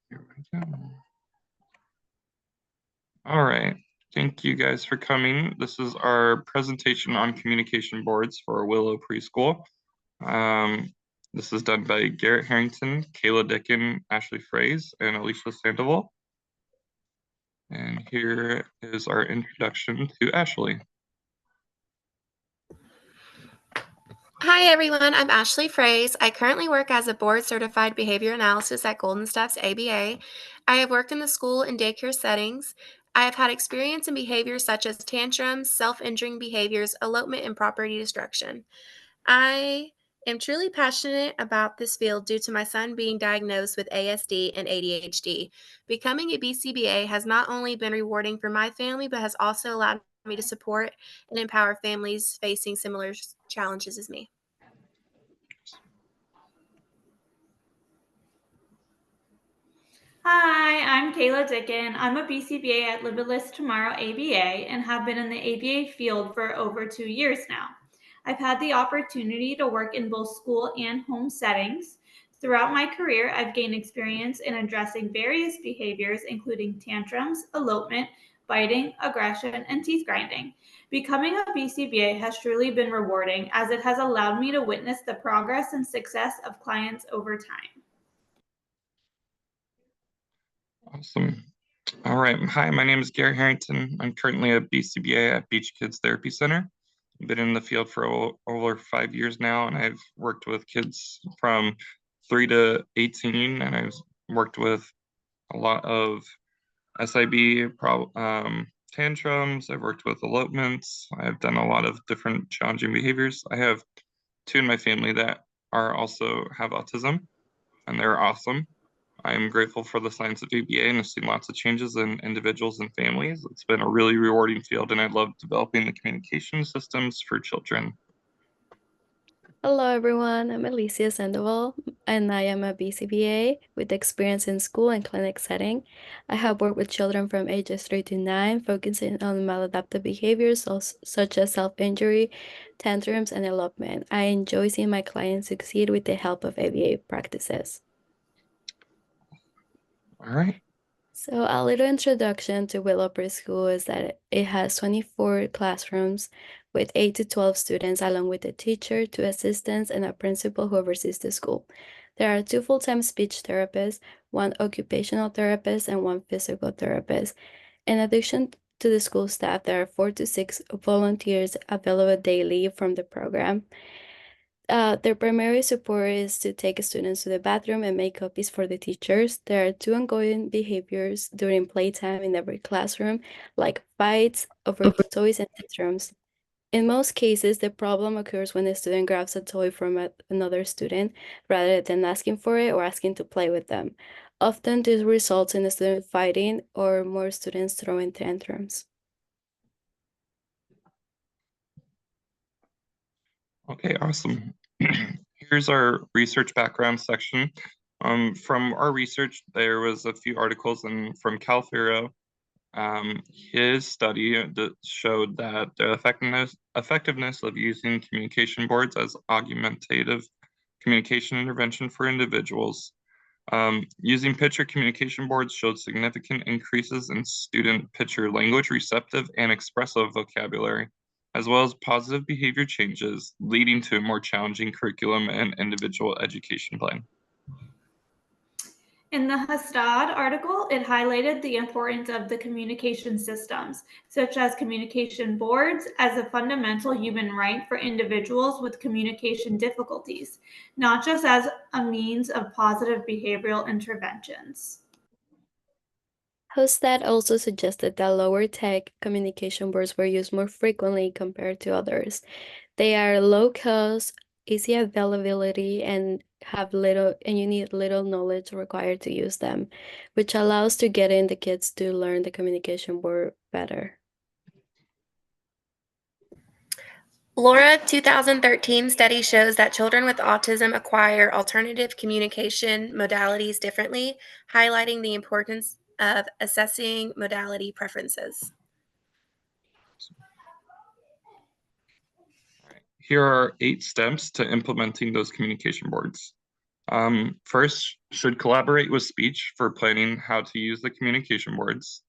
Here we go. All right. Thank you guys for coming. This is our presentation on communication boards for Willow Preschool. This is done by Garrett Harrington, Kayla Dickin, Ashley Fraze, and Alicia Sandoval. And here is our introduction to Ashley. Hi everyone, I'm Ashley Fraze. I currently work as a board certified behavior analyst at Golden Staff's ABA. I have worked in the school and daycare settings. I have had experience in behaviors such as tantrums, self-injuring behaviors, elopement, and property destruction. I am truly passionate about this field due to my son being diagnosed with ASD and ADHD. Becoming a BCBA has not only been rewarding for my family, but has also allowed me to support and empower families facing similar challenges as me. Hi, I'm Kayla Dickin. I'm a BCBA at Limitless Tomorrow ABA and have been in the ABA field for over 2 years now. I've had the opportunity to work in both school and home settings. Throughout my career, I've gained experience in addressing various behaviors, including tantrums, elopement, biting, aggression, and teeth grinding. Becoming a BCBA has truly been rewarding as it has allowed me to witness the progress and success of clients over time. Awesome. All right. Hi, my name is Garrett Harrington. I'm currently a BCBA at Beach Kids Therapy Center. I've been in the field for over 5 years now, and I've worked with kids from 3 to 18, and I've worked with a lot of SIB tantrums. I've worked with elopements. I've done a lot of different challenging behaviors. I have 2 in my family that are also have autism, and they're awesome. I'm grateful for the science of ABA and I've seen lots of changes in individuals and families. It's been a really rewarding field, and I love developing the communication systems for children. Hello everyone, I'm Alicia Sandoval and I am a BCBA with experience in school and clinic setting. I have worked with children from ages 3 to 9, focusing on maladaptive behaviors such as self-injury, tantrums, and elopement. I enjoy seeing my clients succeed with the help of ABA practices. All right. So a little introduction to Willow Preschool is that it has 24 classrooms with 8 to 12 students, along with a teacher, 2 assistants, and a principal who oversees the school. There are 2 full-time speech therapists, 1 occupational therapist, and 1 physical therapist. In addition to the school staff, there are 4 to 6 volunteers available daily from the program. Their primary support is to take students to the bathroom and make copies for the teachers. There are 2 ongoing behaviors during playtime in every classroom, like fights over toys and tantrums. In most cases, the problem occurs when a student grabs a toy from another student rather than asking for it or asking to play with them. Often, this results in a student fighting or more students throwing tantrums. Okay, awesome. Here's our research background section. From our research, there was a few articles, and from Cal Fero, his study that showed that the effectiveness of using communication boards as augmentative communication intervention for individuals. Using picture communication boards showed significant increases in student picture language, receptive, and expressive vocabulary, as well as positive behavior changes, leading to a more challenging curriculum and individual education plan. In the Hastad article, it highlighted the importance of the communication systems, such as communication boards, as a fundamental human right for individuals with communication difficulties, not just as a means of positive behavioral interventions. Hostad also suggested that lower tech communication boards were used more frequently compared to others. They are low cost, easy availability, and you need little knowledge required to use them, which allows to getting the kids to learn the communication board better. Laura 2013 study shows that children with autism acquire alternative communication modalities differently, highlighting the importance of assessing modality preferences. Here are 8 steps to implementing those communication boards. First, should collaborate with speech for planning how to use the communication boards.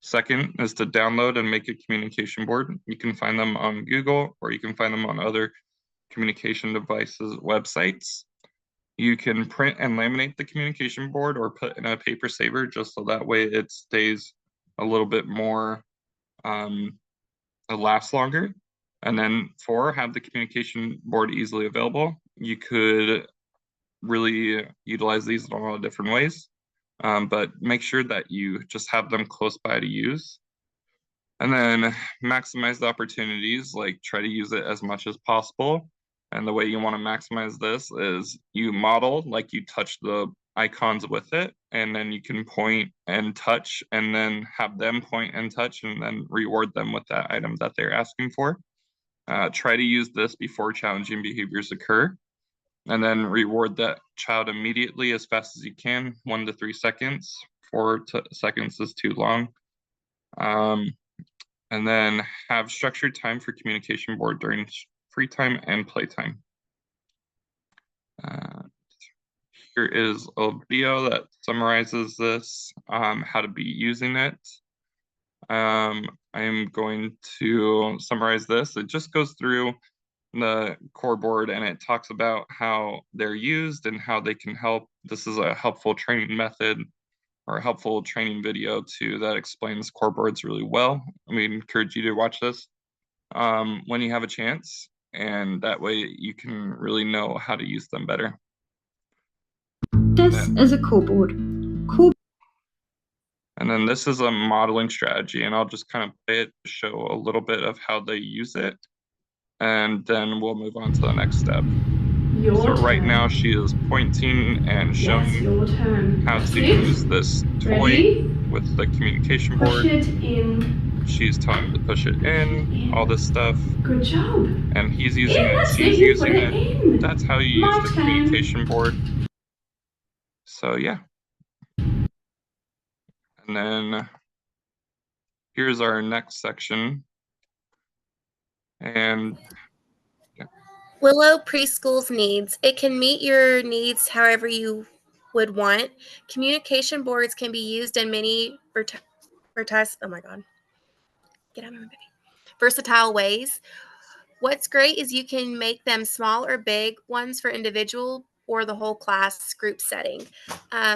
Second is to download and make a communication board. You can find them on Google or you can find them on other communication devices websites. You can print and laminate the communication board or put in a paper saver just so that way it stays a little bit more, it lasts longer. And then 4, have the communication board easily available. You could really utilize these in a lot of different ways, but make sure that you just have them close by to use. And then maximize the opportunities, like try to use it as much as possible. And the way you want to maximize this is you model, like you touch the icons with it, and then you can point and touch, and then have them point and touch, and then reward them with that item that they're asking for. Try to use this before challenging behaviors occur, and then reward that child immediately as fast as you can, 1 to 3 seconds. 4 seconds is too long. And then have structured time for communication board during free time and playtime. Here is a video that summarizes this, how to be using it. I'm going to summarize this. It just goes through the core board and it talks about how they're used and how they can help. This is a helpful training method or a helpful training video too that explains core boards really well. We encourage you to watch this when you have a chance, and that way you can really know how to use them better. This is a core board. And then this is a modeling strategy, and I'll just kind of play it to show a little bit of how they use it, and then we'll move on to the next step. So right now she is pointing and showing how to use this toy with the communication board. She's telling him to push it in, all this stuff. Good job. And he's using it, she's using it. That's how you use the communication board. So yeah. And then here's our next section. And Willow Preschool's needs. It can meet your needs however you would want. Communication boards can be used in many versatile ways. What's great is you can make them small or big ones for individual or the whole class group setting.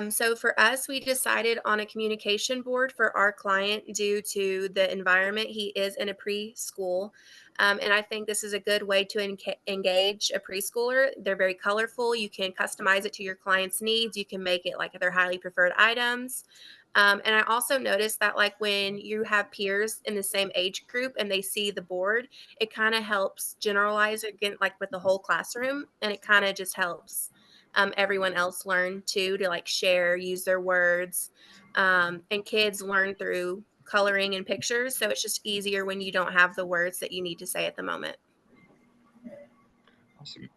So for us, we decided on a communication board for our client due to the environment. He is in a preschool. And I think this is a good way to engage a preschooler. They're very colorful. You can customize it to your client's needs. You can make it like their highly preferred items. And I also noticed that like when you have peers in the same age group and they see the board, it kind of helps generalize again, like with the whole classroom. And it kind of just helps everyone else learn too, to like share, use their words. And kids learn through coloring and pictures. So it's just easier when you don't have the words that you need to say at the moment. Awesome.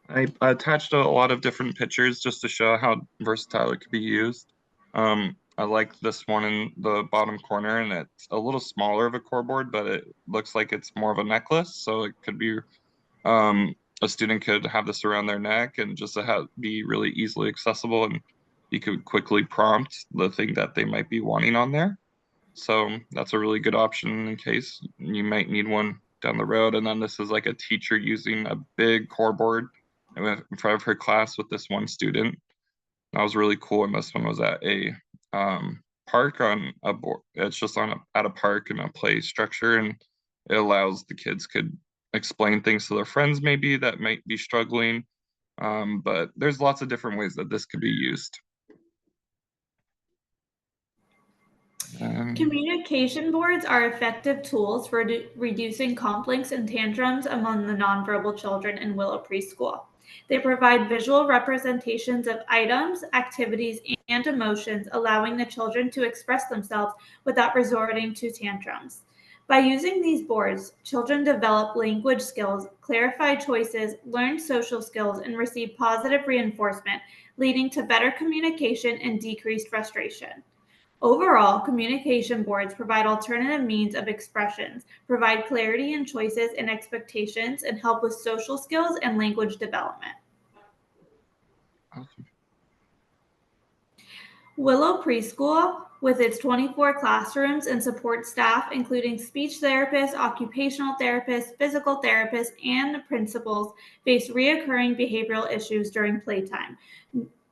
I attached a lot of different pictures just to show how versatile it could be used. I like this one in the bottom corner, and it's a little smaller of a core board, but it looks like it's more of a necklace. So it could be, a student could have this around their neck and just be really easily accessible, and you could quickly prompt the thing that they might be wanting on there. So that's a really good option in case you might need one down the road. And then this is like a teacher using a big core board in front of her class with this one student. That was really cool. And this one was at a park on a board. It's just at a park in a play structure, and it allows the kids could explain things to their friends maybe that might be struggling. But there's lots of different ways that this could be used. Communication boards are effective tools for reducing conflicts and tantrums among the nonverbal children in Willow Preschool. They provide visual representations of items, activities, and emotions, allowing the children to express themselves without resorting to tantrums. By using these boards, children develop language skills, clarify choices, learn social skills, and receive positive reinforcement, leading to better communication and decreased frustration. Overall, communication boards provide alternative means of expressions, provide clarity in choices and expectations, and help with social skills and language development. Awesome. Willow Preschool, with its 24 classrooms and support staff, including speech therapists, occupational therapists, physical therapists, and principals, face reoccurring behavioral issues during playtime,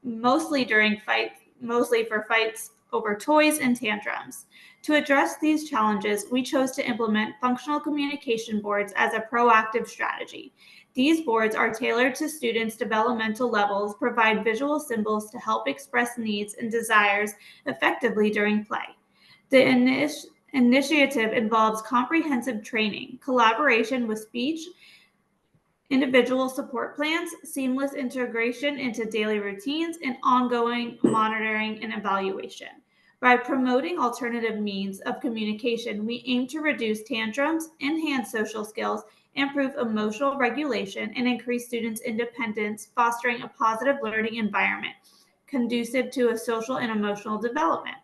mostly for fights over toys and tantrums. To address these challenges, we chose to implement functional communication boards as a proactive strategy. These boards are tailored to students' developmental levels, provide visual symbols to help express needs and desires effectively during play. The initiative involves comprehensive training, collaboration with speech, individual support plans, seamless integration into daily routines, and ongoing monitoring and evaluation. By promoting alternative means of communication, we aim to reduce tantrums, enhance social skills, improve emotional regulation, and increase students' independence, fostering a positive learning environment conducive to a social and emotional development.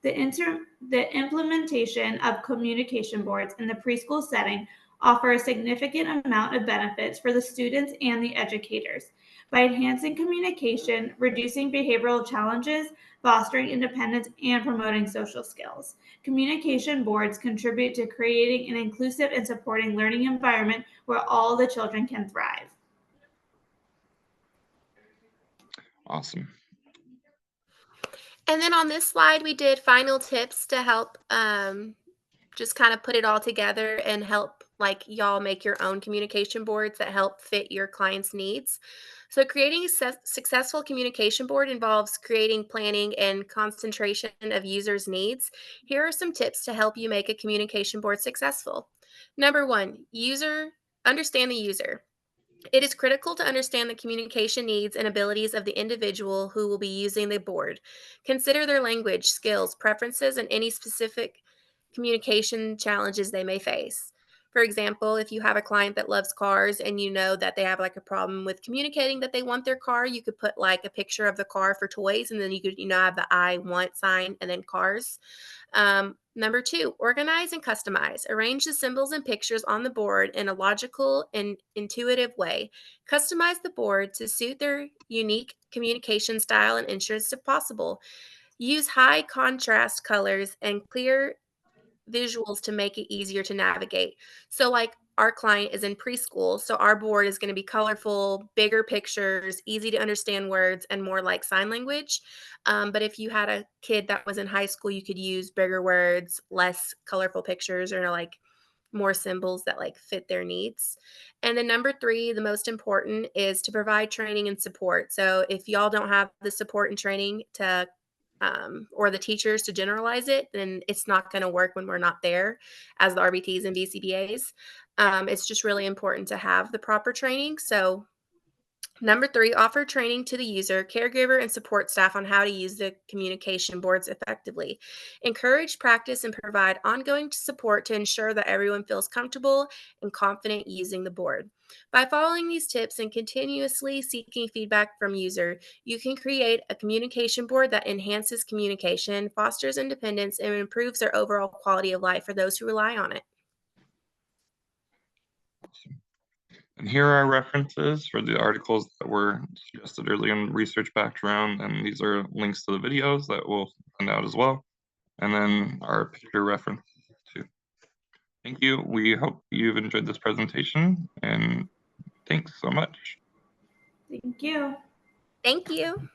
The implementation of communication boards in the preschool setting offer a significant amount of benefits for the students and the educators. By enhancing communication, reducing behavioral challenges, fostering independence, and promoting social skills, communication boards contribute to creating an inclusive and supporting learning environment where all the children can thrive. Awesome. And then on this slide, we did final tips to help just kind of put it all together and help like y'all make your own communication boards that help fit your clients' needs. So creating a successful communication board involves creating, planning, and concentration of users' needs. Here are some tips to help you make a communication board successful. Number one, understand the user. It is critical to understand the communication needs and abilities of the individual who will be using the board. Consider their language, skills, preferences, and any specific communication challenges they may face. For example, if you have a client that loves cars and you know that they have like a problem with communicating that they want their car, you could put like a picture of the car for toys, and then you could, have the I want sign and then cars. Number two, organize and customize. Arrange the symbols and pictures on the board in a logical and intuitive way. Customize the board to suit their unique communication style and interests if possible. Use high contrast colors and clear visuals to make it easier to navigate. So, like our client is in preschool, so our board is going to be colorful, bigger pictures, easy to understand words, and more like sign language. But if you had a kid that was in high school, you could use bigger words, less colorful pictures, or like more symbols that like fit their needs. And then number three, the most important is to provide training and support. So if y'all don't have the support and training to or the teachers to generalize it, then it's not going to work when we're not there as the RBTs and BCBAs. It's just really important to have the proper training. So number three, offer training to the user, caregiver, and support staff on how to use the communication boards effectively. Encourage, practice, and provide ongoing support to ensure that everyone feels comfortable and confident using the board. By following these tips and continuously seeking feedback from user, you can create a communication board that enhances communication, fosters independence, and improves their overall quality of life for those who rely on it. And here are references for the articles that were suggested early in research background, and these are links to the videos that we'll send out as well, and then our picture reference too. Thank you. We hope you've enjoyed this presentation, and thanks so much. Thank you. Thank you.